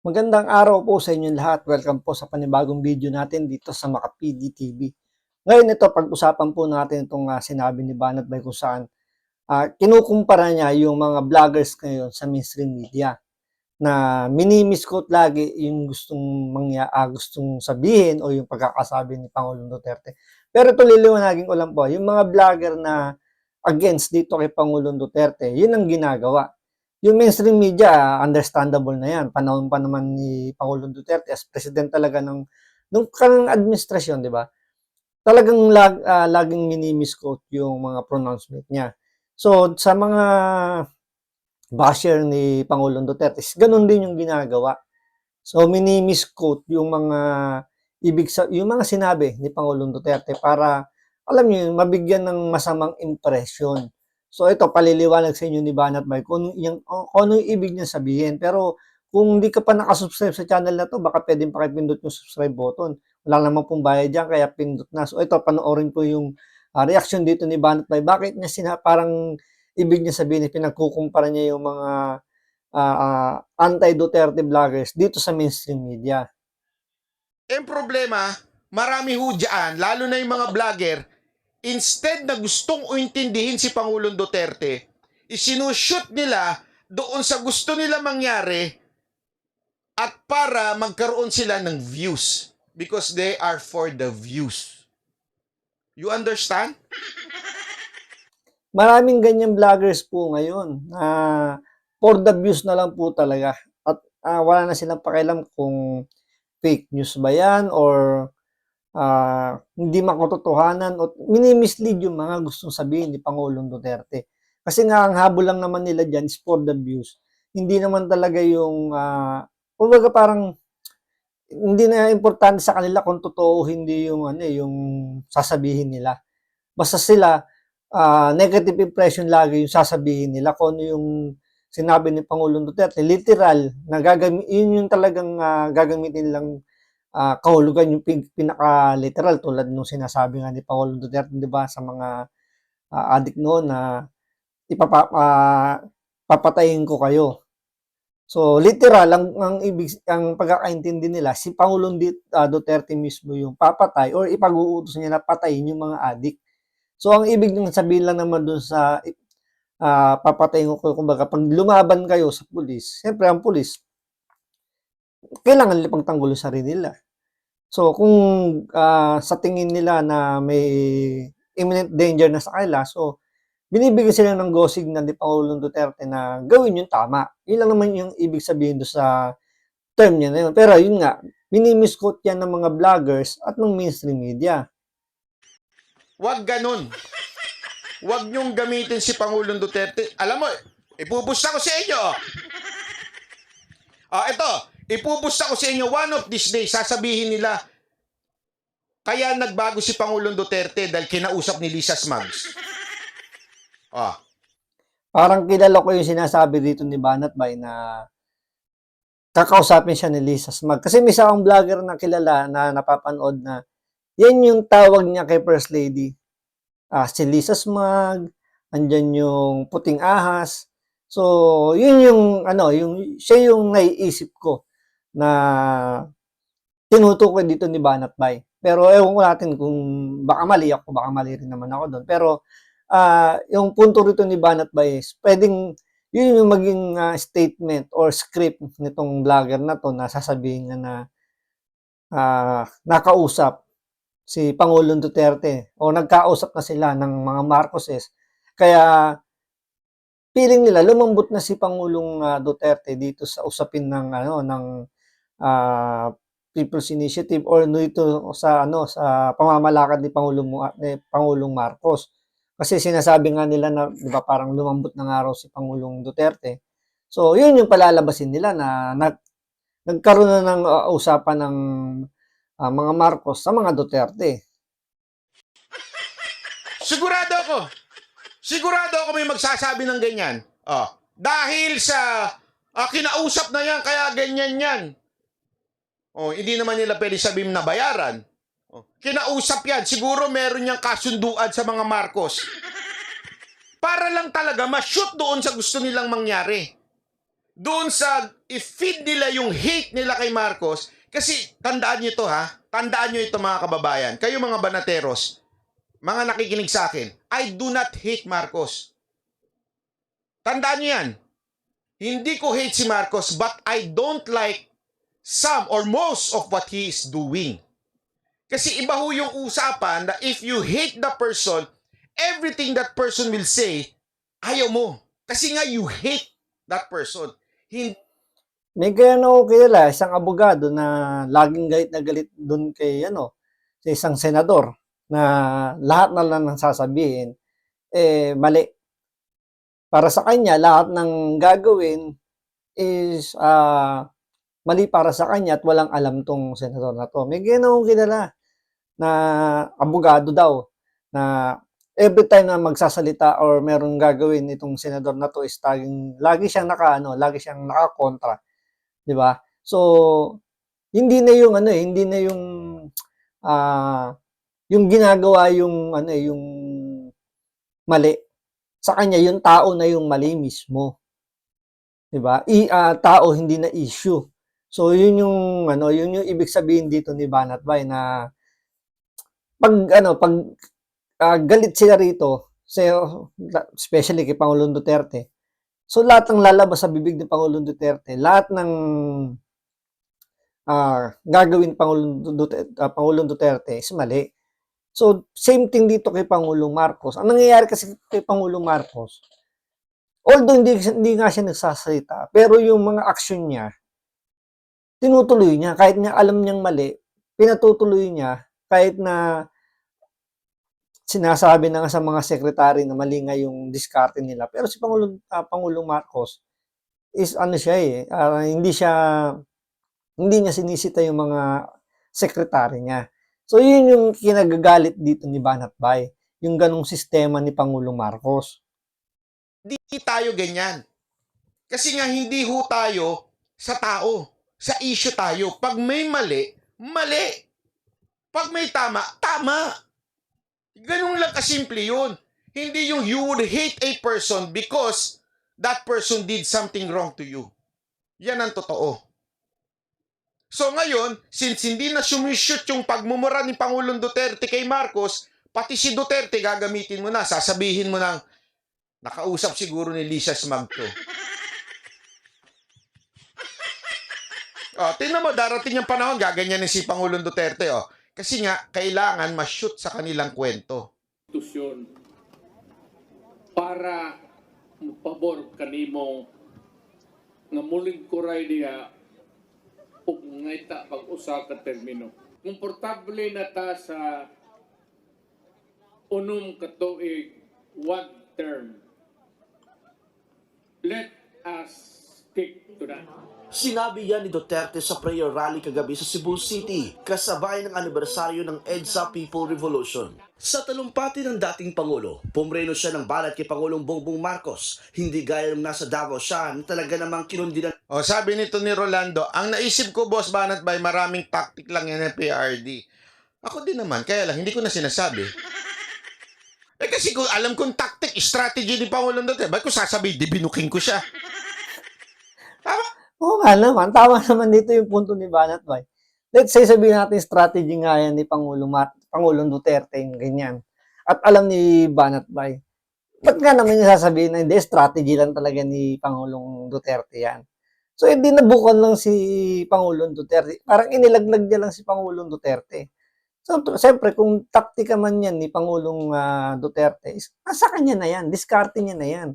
Magandang araw po sa inyong lahat. Welcome po sa panibagong video natin dito sa Makapidi TV. Ngayon ito, pag-usapan po natin itong sinabi ni Banat Bay kung saan kinukumpara niya yung mga vloggers ngayon sa mainstream media na mini-misquote lagi yung gustong sabihin o yung pagkakasabi ni Pangulong Duterte. Pero ito liliwanagin ko lang po, yung mga vlogger na against dito kay Pangulong Duterte, yun ang ginagawa. Yung mainstream media, understandable na yan. Panahon pa naman ni Pangulong Duterte as president talaga nung kanang administrasyon, di ba? Talagang laging mini-misquote yung mga pronouncement niya. So, sa mga basher ni Pangulong Duterte, ganun din yung ginagawa. So, mini-misquote yung mga yung mga sinabi ni Pangulong Duterte para, alam niyo, mabigyan ng masamang impression. So, ito, paliliwanag sa inyo ni Banat Bay kung ano yung ibig niya sabihin. Pero, kung hindi ka pa nakasubscribe sa channel na to, baka pwedeng pakipindot yung subscribe button. Wala naman pong bayad dyan, kaya pindot na. So, ito, panoorin po yung reaction dito ni Banat Bay. Bakit niya parang ibig niya sabihin, pinagkukumpara niya yung mga anti-Duterte vloggers dito sa mainstream media. Ang problema, marami ho dyan, lalo na yung mga vlogger, instead na gustong uintindihin si Pangulong Duterte, isinushoot nila doon sa gusto nila mangyari at para magkaroon sila ng views because they are for the views. You understand? Maraming ganyan vloggers po ngayon na for the views na lang po talaga at wala na silang pakialam kung fake news ba yan or hindi makatotohanan o mini-mislead yung mga gustong sabihin ni Pangulong Duterte. Kasi nga ang habol lang naman nila dyan is for the views. Hindi naman talaga yung kumbaga parang hindi na importante sa kanila kung totoo o hindi yung yung sasabihin nila. Basta sila negative impression lagi yung sasabihin nila kung ano yung sinabi ni Pangulong Duterte, literal na yun yung talagang gagamitin lang kahulugan yung pinaka-literal tulad nung sinasabi nga ni Pangulong Duterte, di ba, sa mga adik noon na papatayin ko kayo. So, literal, ang pagkakaintindi nila, si Pangulong Duterte mismo yung papatay or ipag-uutos niya na patayin yung mga adik. So, ang ibig niyang sabihin lang naman dun sa papatayin ko, kumbaga, pag lumaban kayo sa pulis, siyempre ang pulis, kailangan nila pagtanggol yung sarili nila. So, kung sa tingin nila na may imminent danger na sa kanila, so, binibigyan sila ng go signal ni Pangulong Duterte na gawin yung tama. Yun lang naman yung ibig sabihin doon sa term niya na yun. Pero yun nga, mini-misquote yan ng mga vloggers at ng mainstream media. Huwag ganun. Huwag niyong gamitin si Pangulong Duterte. Alam mo, ipupusta ko sa inyo. Ito, ipupusta ko sa inyo, one of these days, sasabihin nila, kaya nagbago si Pangulong Duterte dahil kinausap ni Lisa Smugs. Parang kilala ko yung sinasabi dito ni Banat Bay na kakausapin siya ni Lisa Smug. Kasi may isang vlogger na kilala na napapanood na yan yung tawag niya kay First Lady. Si Lisa Smug, andyan yung puting ahas. So, yun yung siya yung naiisip ko na tinutukoy dito ni Banat Bay. Pero ewan ko natin kung baka mali ako, baka mali rin naman ako doon. Pero yung punto rito ni Banat Bay is pwedeng yun yung maging statement or script nitong vlogger na to na sasabihin niya na nakausap si Pangulong Duterte o nagkausap na sila ng mga Marcoses. Kaya feeling nila lumambot na si Pangulong Duterte dito sa usapin ng People's Initiative or dito sa sa pamamalakad ni Pangulong Marcos. Kasi sinasabi nga nila na, di ba, parang lumambot na nga raw si Pangulong Duterte. So, yun yung palalabasin nila na nagkaroon na ng usapan ng mga Marcos sa mga Duterte. Sigurado ako may magsasabi ng ganyan. Dahil sa kinausap na yan, kaya ganyan yan. Hindi naman nila pwede sabihin na bayaran. Kinausap yan. Siguro meron niyang kasunduan sa mga Marcos. Para lang talaga ma-shoot doon sa gusto nilang mangyari. doon sa i-feed nila yung hate nila kay Marcos. Kasi tandaan nyo ito ha, tandaan nyo ito mga kababayan, kayo mga banateros, mga nakikinig sa akin, I do not hate Marcos. Tandaan nyo yan. Hindi ko hate si Marcos, but I don't like some or most of what he is doing. Kasi iba ho yung usapan na if you hate the person, everything that person will say, ayaw mo. Kasi nga you hate that person. Hindi May ganyan ako kilala, isang abogado na laging galit na galit doon kay sa isang senador na lahat na lang ng sasabihin mali. Para sa kanya lahat ng gagawin is mali para sa kanya at walang alam tong senador na 'to. May ganyan akong kilala na abogado daw na every time na magsasalita or merong gagawin itong senador na 'to is lagi siyang lagi siyang nakakontra. 'Di ba? So, hindi na yung hindi na yung ginagawa yung mali. Sa kanya yung tao na yung mali mismo, 'di ba? Tao hindi na issue. So, yun yung ibig sabihin dito ni Banatbay na pag galit sila rito, especially kay Pangulong Duterte. So, lahat ng lalabas sa bibig ni Pangulong Duterte, lahat ng gagawin Pangulong Duterte is mali. So, same thing dito kay Pangulong Marcos. Ang nangyayari kasi kay Pangulong Marcos, although hindi nga siya nagsasalita, pero yung mga action niya, tinutuloy niya. Kahit niya alam niyang mali, pinatutuloy niya kahit na sinasabi na nga sa mga sekretary na mali nga yung diskarte nila. Pero si Pangulong Marcos is hindi niya sinisita yung mga sekretary niya. So, yun yung kinagagalit dito ni Banatbay, yung ganong sistema ni Pangulong Marcos. tayo ganyan. Kasi nga hindi ho tayo sa tao. Sa issue tayo. Pag may mali, mali. Pag may tama, tama. Ganun lang kasimple yun. Hindi yung you would hate a person because that person did something wrong to you. Yan ang totoo. So ngayon, since hindi na sumishoot yung pagmumura ni Pangulong Duterte kay Marcos, pati si Duterte gagamitin mo na, sasabihin mo ng nakausap siguro ni Lisa Smagto. Tingnan mo, darating yung panahon, gaganyanin si Pangulong Duterte. Kasi nga, kailangan ma-shoot sa kanilang kwento. Para pabor kanimo nga muling kuray diha ug ngayta pag-usa ka termino. Komportable na ta sa unom ka tuig one term. Let us stick to that. Sinabi yan ni Duterte sa prayer rally kagabi sa Cebu City, kasabay ng anibersaryo ng EDSA People Revolution. Sa talumpati ng dating Pangulo, pumreno siya ng balat kay Pangulong Bongbong Marcos. Hindi gaya ng nasa Davao siya na talaga namang kinundinan. Sabi nito ni Rolando, ang naisip ko, Boss Banatbay, maraming tactic lang yan ng PRD. Ako din naman, kaya lang, hindi ko na sinasabi. Kasi kung alam kong tactic, strategy ni Pangulong Duterte, ba't ko sasabihin, dibinuking ko siya? Tama? Oo nga naman, tama naman dito yung punto ni Banatbay. Let's say sabihin natin strategy nga yan ni Pangulong Duterte, yung ganyan. At alam ni Banatbay. Ba't nga naman yung sasabihin na hindi, strategy lang talaga ni Pangulong Duterte yan. So, hindi nabukan lang si Pangulong Duterte. Parang inilaglag niya lang si Pangulong Duterte. So, siyempre, kung taktika man yan ni Pangulong Duterte, nasa kanya na yan, diskarte niya na yan.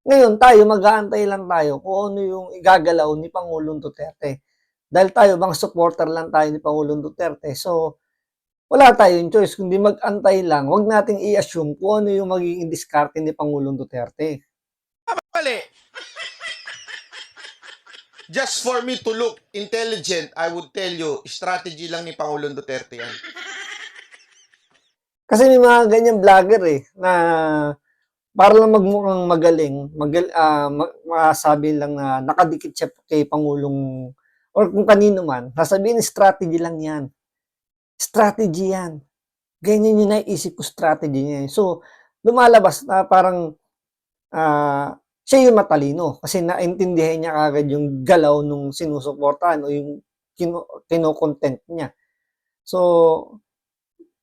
Ngayon tayo, mag-aantay lang tayo kung ano yung igagalaw ni Pangulong Duterte. Dahil tayo, bang supporter lang tayo ni Pangulong Duterte. So, wala tayong choice. Kundi mag-antay lang. Huwag nating i-assume kung ano yung magiging diskarte ni Pangulong Duterte. Mali. Just for me to look intelligent, I would tell you, strategy lang ni Pangulong Duterte yan. Kasi may mga ganyan vlogger na para lang magmukhang magaling, masabi lang na nakadikit siya kay Pangulong or kung kanino man, sasabihin strategy lang yan. Strategy yan. Ganyan yung naisip ko strategy niya. So, lumalabas na parang siya yung matalino kasi naintindihan niya agad yung galaw nung sinusuportahan o yung kino-content niya. So,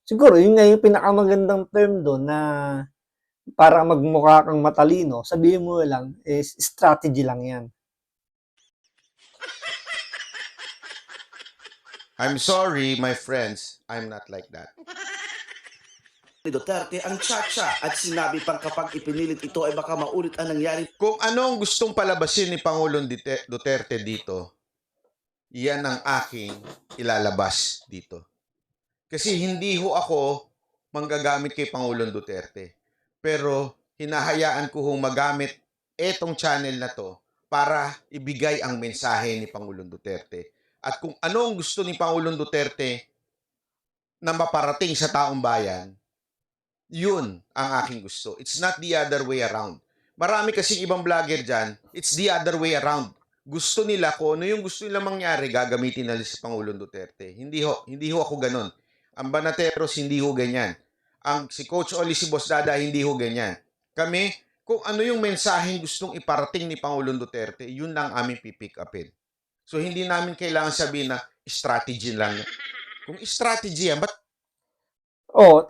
siguro yun nga yung pinakamagandang term doon na para magmukha kang matalino, sabihin mo lang is strategy lang yan. I'm sorry, my friends. I'm not like that. Ni Duterte ang tsa-tsa at sinabi pang kapag ipinilit ito ay baka maulit ang nangyari Kung ano ang gustong palabasin ni Pangulong Duterte dito, yan ang aking ilalabas dito. Kasi hindi ho ako manggagamit kay Pangulong Duterte. Pero hinahayaan ko hong magamit etong channel na to para ibigay ang mensahe ni Pangulong Duterte. At kung ano ang gusto ni Pangulong Duterte na maparating sa taong bayan, yun ang aking gusto. It's not the other way around. Marami kasing ibang vlogger dyan, it's the other way around. Gusto nila kung ano yung gusto nila mangyari, gagamitin nila si Pangulong Duterte. Hindi ho ako ganun. Ang Banateros, hindi ho ganyan. Si Coach Oli, si Boss Dada, hindi ho ganyan. Kami, kung ano yung mensaheng gustong iparating ni Pangulong Duterte, yun lang aming pipick upin. So, hindi namin kailangan sabihin na strategy lang. Kung strategy yan, ba't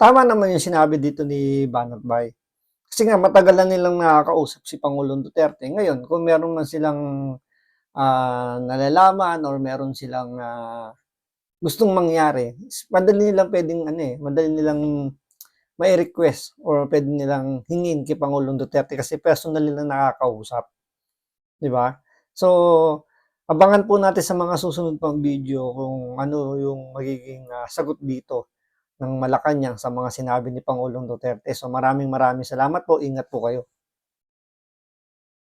Tama naman yung sinabi dito ni Banat Bay. Kasi nga, matagal na nilang nakakausap si Pangulong Duterte. Ngayon, kung meron man silang nalalaman or meron silang gustong mangyari, madali nilang pwedeng, madali nilang may request or pwede nilang hingin kay Pangulong Duterte kasi personal nilang nakakausap. Di ba? So, abangan po natin sa mga susunod pang video kung ano yung magiging sagot dito ng Malacanang sa mga sinabi ni Pangulong Duterte. So maraming salamat po. Ingat po kayo.